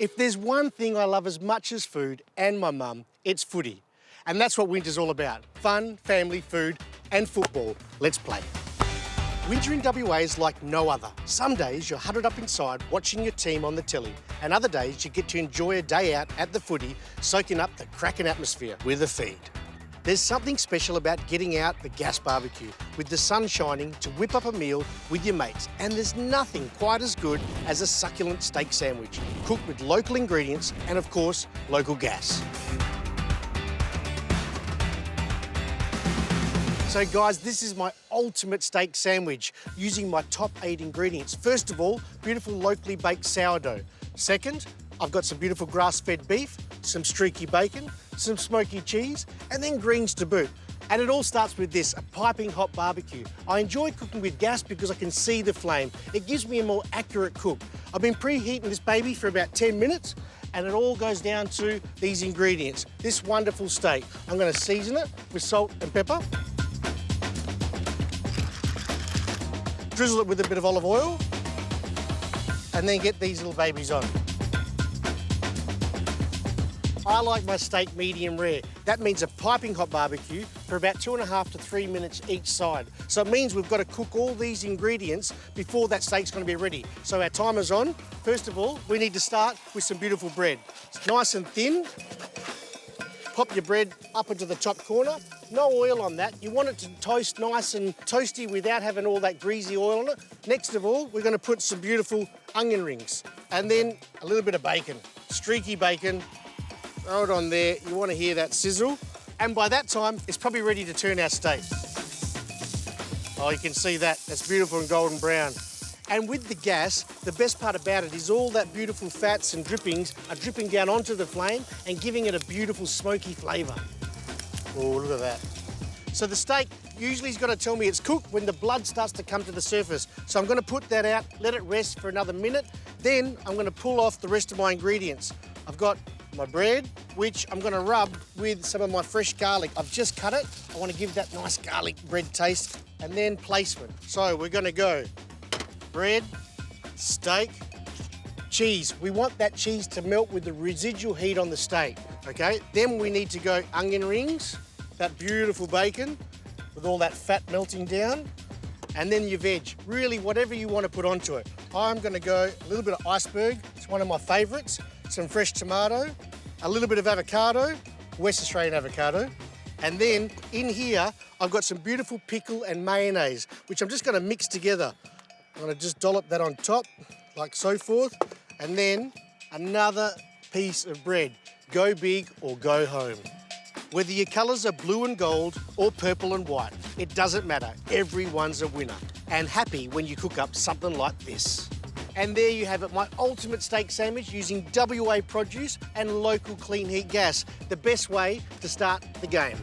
If there's one thing I love as much as food and my mum, it's footy. And that's what winter's all about. Fun, family, food and football. Let's play. Winter in WA is like no other. Some days you're huddled up inside watching your team on the telly, and other days you get to enjoy a day out at the footy, soaking up the cracking atmosphere with a feed. There's something special about getting out the gas barbecue with the sun shining to whip up a meal with your mates, and there's nothing quite as good as a succulent steak sandwich, cooked with local ingredients and, of course, local gas. So guys, this is my ultimate steak sandwich using my top 8 ingredients. First of all, beautiful locally baked sourdough. Second, I've got some beautiful grass-fed beef, some streaky bacon, some smoky cheese, and then greens to boot. And it all starts with this, a piping hot barbecue. I enjoy cooking with gas because I can see the flame. It gives me a more accurate cook. I've been preheating this baby for about 10 minutes, and it all goes down to these ingredients. This wonderful steak. I'm gonna season it with salt and pepper. Drizzle it with a bit of olive oil, and then get these little babies on. I like my steak medium rare. That means a piping hot barbecue for about 2.5 to 3 minutes each side. So it means we've got to cook all these ingredients before that steak's going to be ready. So our timer's on. First of all, we need to start with some beautiful bread. It's nice and thin. Pop your bread up into the top corner. No oil on that. You want it to toast nice and toasty without having all that greasy oil on it. Next of all, we're going to put some beautiful onion rings and then a little bit of bacon, streaky bacon. Throw it on there. You want to hear that sizzle. And by that time, it's probably ready to turn our steak. Oh, you can see that. That's beautiful and golden brown. And with the gas, the best part about it is all that beautiful fats and drippings are dripping down onto the flame and giving it a beautiful smoky flavour. Oh, look at that. So the steak usually has got to tell me it's cooked when the blood starts to come to the surface. So I'm going to put that out, let it rest for another minute. Then I'm going to pull off the rest of my ingredients. I've got my bread, which I'm going to rub with some of my fresh garlic. I've just cut it. I want to give that nice garlic bread taste. And then placement. So we're going to go bread, steak, cheese. We want that cheese to melt with the residual heat on the steak, okay? Then we need to go onion rings, that beautiful bacon with all that fat melting down, and then your veg. Really, whatever you want to put onto it. I'm going to go a little bit of iceberg. It's one of my favourites. Some fresh tomato, a little bit of avocado, West Australian avocado, and then in here, I've got some beautiful pickle and mayonnaise, which I'm just going to mix together. I'm going to just dollop that on top, like so forth, and then another piece of bread. Go big or go home. Whether your colours are blue and gold or purple and white, it doesn't matter. Everyone's a winner. And happy when you cook up something like this. And there you have it, my ultimate steak sandwich using WA produce and local clean heat gas. The best way to start the game.